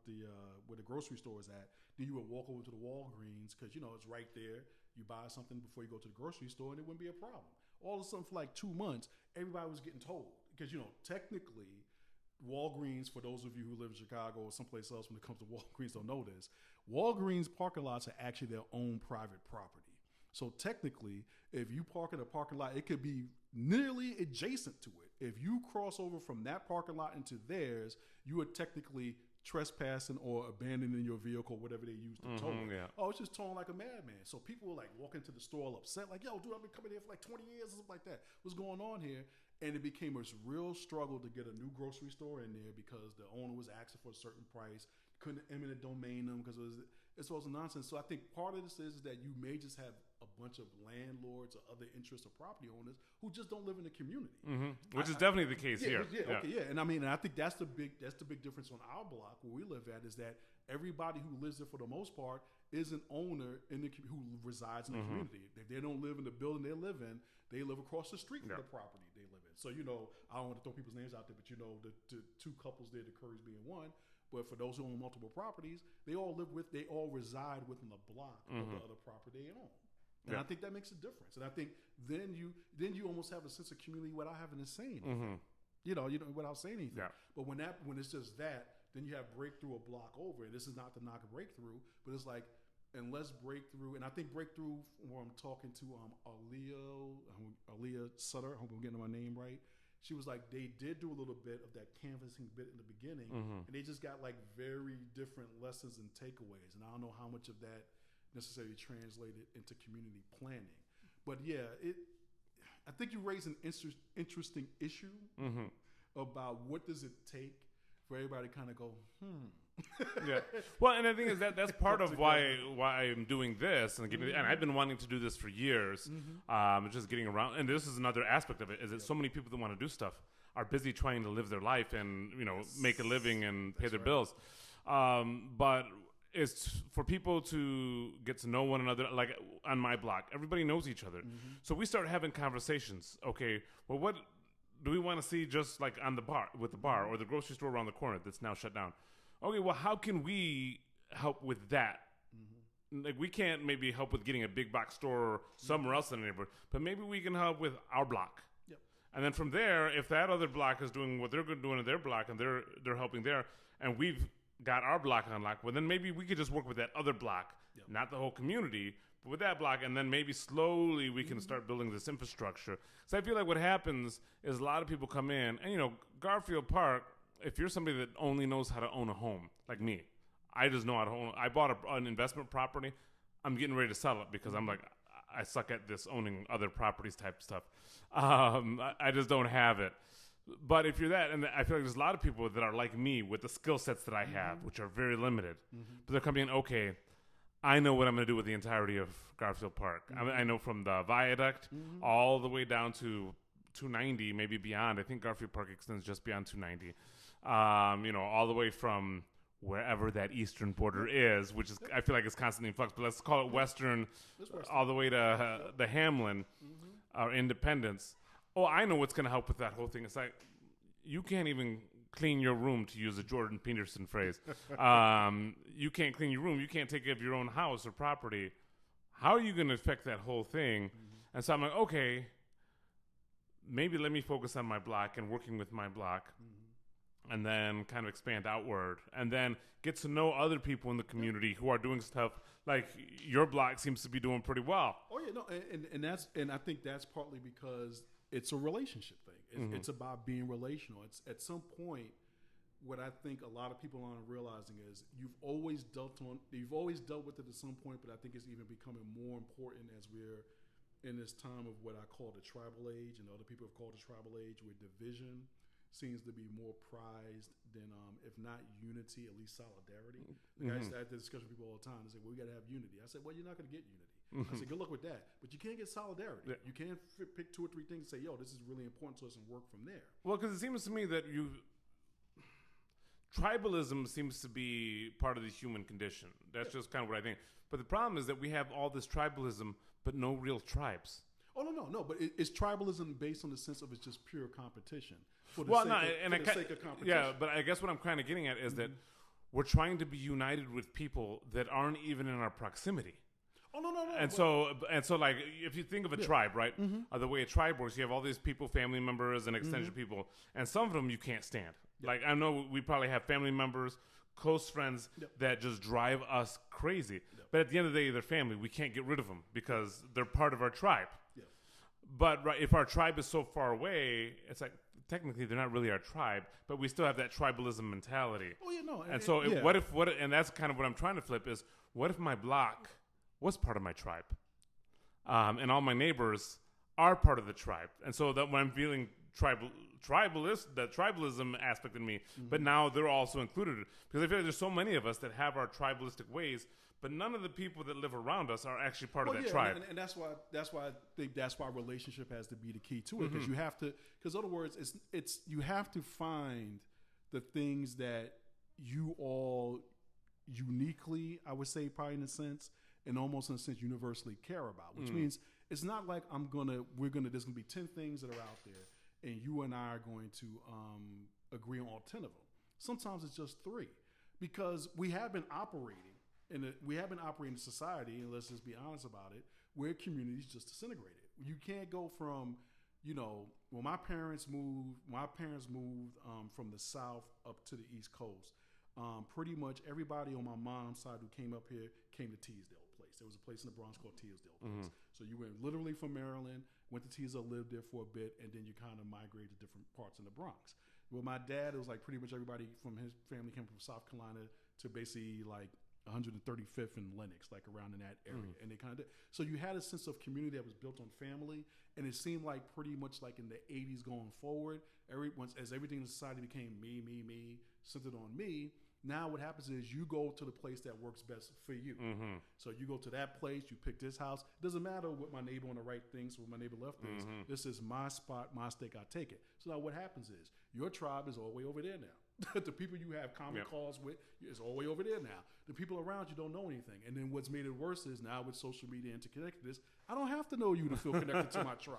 where the grocery store is at. Then you would walk over to the Walgreens because it's right there. You buy something before you go to the grocery store, and it wouldn't be a problem. All of a sudden, for like 2 months, everybody was getting told because technically, Walgreens, for those of you who live in Chicago or someplace else when it comes to Walgreens don't know this, Walgreens parking lots are actually their own private property. So technically, if you park in a parking lot, it could be nearly adjacent to it. If you cross over from that parking lot into theirs, you are technically trespassing or abandoning your vehicle, whatever they use to tow it. Yeah. Oh, it's just towing like a madman. So people were like walking to the store all upset, like, yo, dude, I've been coming here for like 20 years or something like that. What's going on here? And it became a real struggle to get a new grocery store in there because the owner was asking for a certain price, couldn't eminent domain them because it's all nonsense. So I think part of this is that you may just have a bunch of landlords or other interests or property owners who just don't live in the community, which is definitely the case here. And I mean, and I think that's the big difference on our block where we live at is that everybody who lives there for the most part is an owner who resides in the community. If they don't live in the building they live in, they live across the street from the property they live in. So I don't want to throw people's names out there, but the two couples there, the Currys being one. But for those who own multiple properties, they all reside within the block of the other property they own. And I think that makes a difference. And I think then you almost have a sense of community without having to say anything. Without saying anything. Yeah. But when it's just that, then you have Breakthrough a block over. And this is not to knock a Breakthrough, but it's like, unless Breakthrough, and I think Breakthrough, where I'm talking to Aaliyah Sutter, I hope I'm getting my name right. She was like, they did do a little bit of that canvassing bit in the beginning, and they just got like very different lessons and takeaways. And I don't know how much of that necessarily translated into community planning. But yeah, I think you raise an interesting issue about what does it take for everybody to kind of go, Yeah. Well, and the thing is that's part of why I'm doing this and and I've been wanting to do this for years. Just getting around, and this is another aspect of it is that so many people that want to do stuff are busy trying to live their life and make a living and pay their bills. But it's for people to get to know one another. Like on my block, everybody knows each other, so we start having conversations. Okay, well, what do we want to see? Just like on the bar with the bar or the grocery store around the corner that's now shut down. Okay, well, how can we help with that? Like, we can't maybe help with getting a big box store somewhere else in the neighborhood, but maybe we can help with our block. Yep. And then from there, if that other block is doing what they're doing in their block and they're helping there, and we've got our block on lock, well, then maybe we could just work with that other block, not the whole community, but with that block, and then maybe slowly we can start building this infrastructure. So I feel like what happens is a lot of people come in, and Garfield Park, if you're somebody that only knows how to own a home, like me, I just know how to own. I bought an investment property. I'm getting ready to sell it because I'm like, I suck at this owning other properties type stuff. I just don't have it. But if you're that, and I feel like there's a lot of people that are like me with the skill sets that I have, which are very limited. But they're coming in, okay, I know what I'm going to do with the entirety of Garfield Park. I know from the viaduct all the way down to 290, maybe beyond. I think Garfield Park extends just beyond 290. All the way from wherever that eastern border is, which is I feel like it's constantly in flux. But let's call it western, all the way to the Hamlin or Independence. Oh, I know what's going to help with that whole thing. It's like you can't even clean your room, to use a Jordan Peterson phrase. You can't clean your room. You can't take care of your own house or property. How are you going to affect that whole thing? And so I'm like, okay, maybe let me focus on my block and working with my block. And then kind of expand outward, and then get to know other people in the community who are doing stuff like your block seems to be doing pretty well. Oh yeah, no, and I think that's partly because it's a relationship thing. It's about being relational. It's at some point what I think a lot of people aren't realizing is you've always dealt with it at some point, but I think it's even becoming more important as we're in this time of what I call the tribal age, and other people have called the tribal age, where division seems to be more prized than, if not unity, at least solidarity. Like I had this discussion with people all the time. They say, well, we got to have unity. I said, well, you're not going to get unity. I said, good luck with that. But you can't get solidarity. Yeah. You can't pick 2 or 3 things and say, yo, this is really important to us, and work from there. Well, because it seems to me that tribalism seems to be part of the human condition. That's just kind of what I think. But the problem is that we have all this tribalism, but no real tribes. Oh, no. But it's tribalism based on the sense of it's just pure competition. For the sake of competition. Yeah, but I guess what I'm kind of getting at is that we're trying to be united with people that aren't even in our proximity. Oh, no. And so, like, if you think of a tribe, right? The way a tribe works, you have all these people, family members, and extension people, and some of them you can't stand. Yep. Like, I know we probably have family members, close friends that just drive us crazy. Yep. But at the end of the day, they're family. We can't get rid of them because they're part of our tribe. Yep. But if our tribe is so far away, it's like, technically they're not really our tribe, but we still have that tribalism mentality. Oh yeah, no. And so and that's kind of what I'm trying to flip is, what if my block was part of my tribe, and all my neighbors are part of the tribe, and so that when I'm feeling the tribalism aspect in me, but now they're also included, because I feel like there's so many of us that have our tribalistic ways, but none of the people that live around us are actually part of that tribe. And that's why I think that's why relationship has to be the key to it, because you have to, because in other words, it's you have to find the things that you all uniquely, I would say, probably in a sense, and almost in a sense universally care about, which means it's not like there's gonna be 10 things that are out there and you and I are going to agree on all 10 of them. Sometimes it's just 3, because we have been operating in society, and let's just be honest about it, where communities just disintegrated. You can't go from, when my parents moved from the South up to the East Coast, pretty much everybody on my mom's side who came up here came to Teasdale Place. There was a place in the Bronx called Teasdale Place. So you went literally from Maryland, went to Teasdale, lived there for a bit, and then you kind of migrated to different parts in the Bronx. With my dad, it was like pretty much everybody from his family came from South Carolina to basically like 135th and Lenox, like around in that area. And they kind of so you had a sense of community that was built on family, and it seemed like pretty much like in the 80s going forward, as everything in society became me, centered on me. Now what happens is you go to the place that works best for you. So you go to that place, you pick this house. It doesn't matter what my neighbor on the right thinks or what my neighbor left thinks. This is my spot, my stake, I take it. So now what happens is your tribe is all the way over there now. The people you have common cause with is all the way over there now. The people around you don't know anything. And then what's made it worse is now with social media and interconnectedness, I don't have to know you to feel connected to my tribe.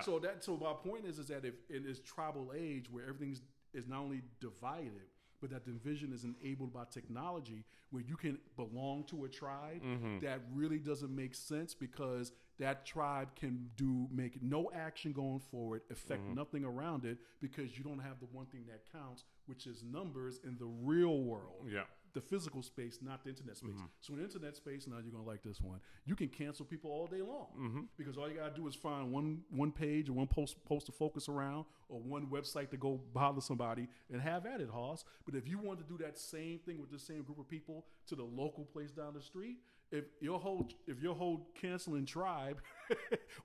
So my point is that if in this tribal age where everything is not only divided, but that division is enabled by technology where you can belong to a tribe that really doesn't make sense because that tribe can make no action going forward, affect nothing around it because you don't have the one thing that counts, which is numbers in the real world. The physical space, not the internet space. So in the internet space, now you're going to like this one, you can cancel people all day long because all you got to do is find one page or one post to focus around or one website to go bother somebody and have at it, Hoss. But if you want to do that same thing with the same group of people to the local place down the street, if your whole canceling tribe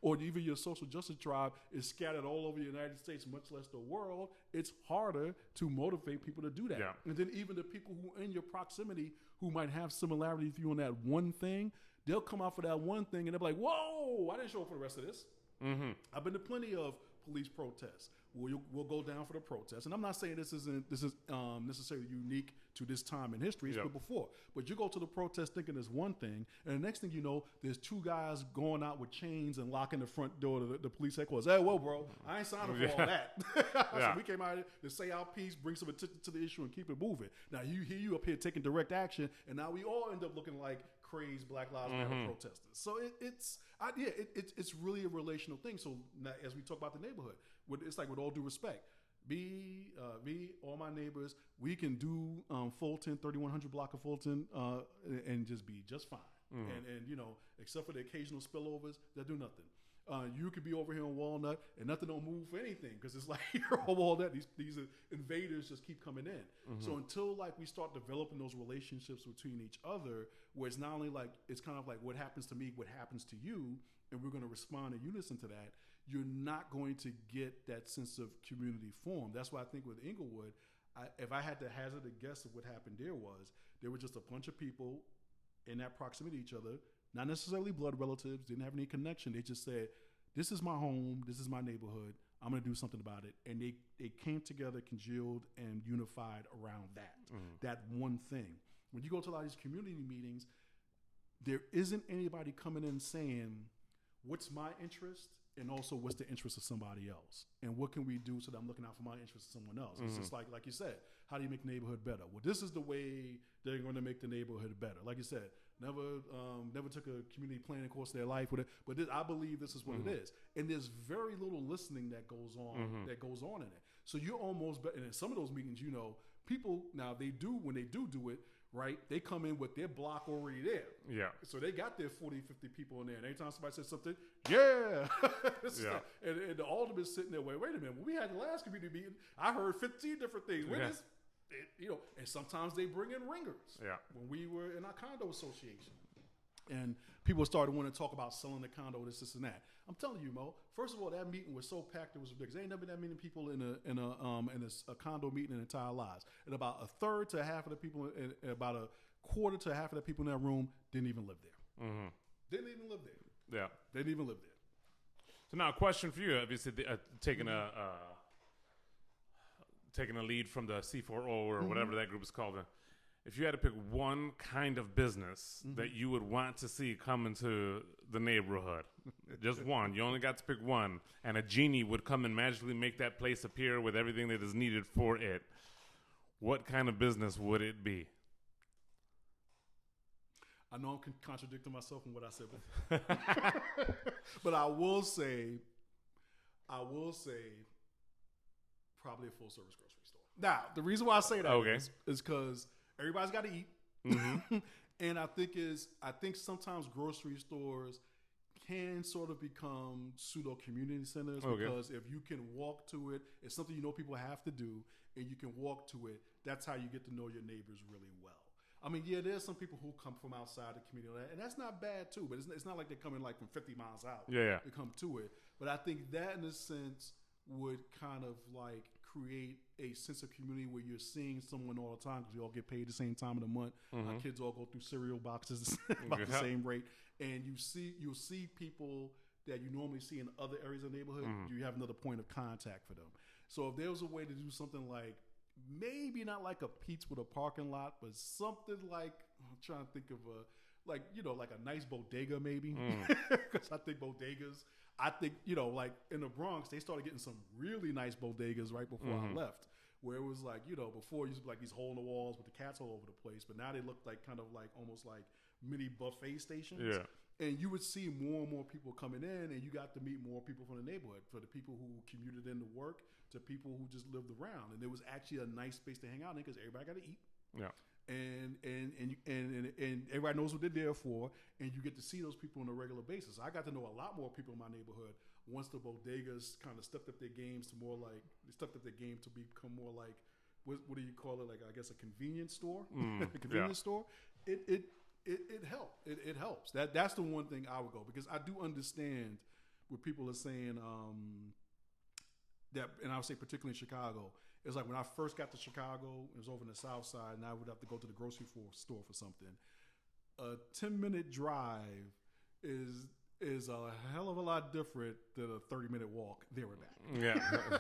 or even your social justice tribe is scattered all over the United States, much less the world, it's harder to motivate people to do that. And then even the people who are in your proximity who might have similarities with you on that one thing, they'll come out for that one thing and they'll be like, whoa, I didn't show up for the rest of this. I've been to plenty of police protests. We'll go down for the protest. And I'm not saying this is necessarily unique to this time in history. It's been before. But you go to the protest thinking there's one thing, and the next thing you know, there's two guys going out with chains and locking the front door to the police headquarters. Hey, whoa, bro, I ain't signing for all that. So we came out here to say our piece, bring some attention to the issue, and keep it moving. Now, you up here taking direct action, and now we all end up looking like crazed Black Lives Matter protesters. So it's really a relational thing. So now, as we talk about the neighborhood, it's like with all due respect, me, all my neighbors, we can do Fulton, 3100 block of Fulton, and just be just fine. And except for the occasional spillovers that do nothing. You could be over here on Walnut and nothing don't move for anything because it's like you're on Walnut. These invaders just keep coming in. So until we start developing those relationships between each other, where it's not only it's kind of like what happens to me, what happens to you, and we're going to respond in unison to that. You're not going to get that sense of community formed. That's why I think with Inglewood, if I had to hazard a guess of what happened there were just a bunch of people in that proximity to each other, not necessarily blood relatives, didn't have any connection. They just said, this is my home, this is my neighborhood, I'm going to do something about it. And they came together, congealed, and unified around that one thing. When you go to a lot of these community meetings, there isn't anybody coming in saying, what's my interest? And also, what's the interest of somebody else? And what can we do so that I'm looking out for my interest of someone else? It's just like you said, how do you make the neighborhood better? Well, this is the way they're going to make the neighborhood better. Like you said, never took a community planning course in their life with it, but I believe this is what it is. And there's very little listening that goes on in it. So you're almost, and in some of those meetings, people now when they do it, right? They come in with their block already there. So they got their 40, 50 people in there. And anytime somebody says something, and the alderman's sitting there, wait a minute. When we had the last community meeting, I heard 15 different things. And sometimes they bring in ringers. When we were in our condo association. And people started wanting to talk about selling the condo, this, and that. I'm telling you, Mo. First of all, that meeting was so packed it was ridiculous. There ain't never been that many people in a condo meeting in their entire lives. And about a third to half of the people, and about a quarter to half of the people in that room didn't even live there. Didn't even live there. Didn't even live there. So now, a question for you. Obviously, taking a lead from the C4O or whatever that group is called. If you had to pick one kind of business that you would want to see come into the neighborhood, just one, you only got to pick one, and a genie would come and magically make that place appear with everything that is needed for it, what kind of business would it be? I know I'm contradicting myself in what I said before. But I will say probably a full service grocery store. Now, the reason why I say that is because everybody's got to eat. And I think sometimes grocery stores can sort of become pseudo community centers because if you can walk to it, it's something people have to do, and you can walk to it. That's how you get to know your neighbors really well. I mean, yeah, there's some people who come from outside the community, and that's not bad too. But it's not like they're coming like from 50 miles out. Yeah. To come to it. But I think that, in a sense, would kind of like create a sense of community where you're seeing someone all the time because we all get paid the same time of the month. Our kids all go through cereal boxes about the same rate, and you'll see people that you normally see in other areas of the neighborhood. You have another point of contact for them. So if there was a way to do something like, maybe not like a Pete's with a parking lot, but something like, I'm trying to think of like a nice bodega maybe, because I think bodegas. I think, like in the Bronx, they started getting some really nice bodegas right before I left, where it was like, before it used to be like these hole in the walls with the cats all over the place, but now they look like kind of like almost like mini buffet stations. Yeah. And you would see more and more people coming in, and you got to meet more people from the neighborhood, for the people who commuted into work to people who just lived around. And there was actually a nice space to hang out in because everybody got to eat. Yeah. And everybody knows what they're there for, and you get to see those people on a regular basis. I got to know a lot more people in my neighborhood once the bodegas kind of stepped up their games to more like become more like what do you call it? Like, I guess a convenience store, a convenience store. It helped. It helps. That's the one thing I would go, because I do understand what people are saying. That, and I would say particularly in Chicago. It's like when I first got to Chicago, it was over in the South Side, and I would have to go to the grocery store for something. A 10-minute drive is a hell of a lot different than a 30-minute walk there and back. Yeah.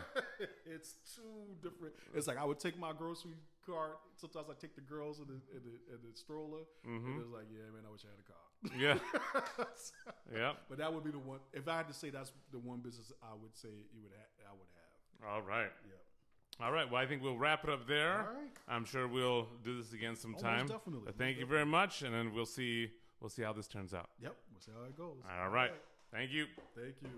It's too different. It's like I would take my grocery cart. Sometimes I take the girls in the stroller. And it's like, yeah, man, I wish I had a car. Yeah. Yeah. But that would be the one. If I had to say that's the one business I would say I would have. All right. Yeah. All right. Well, I think we'll wrap it up there. All right. I'm sure we'll do this again sometime. Most definitely. But thank you very much, and then we'll see how this turns out. Yep. We'll see how it goes. All right. Thank you. Thank you.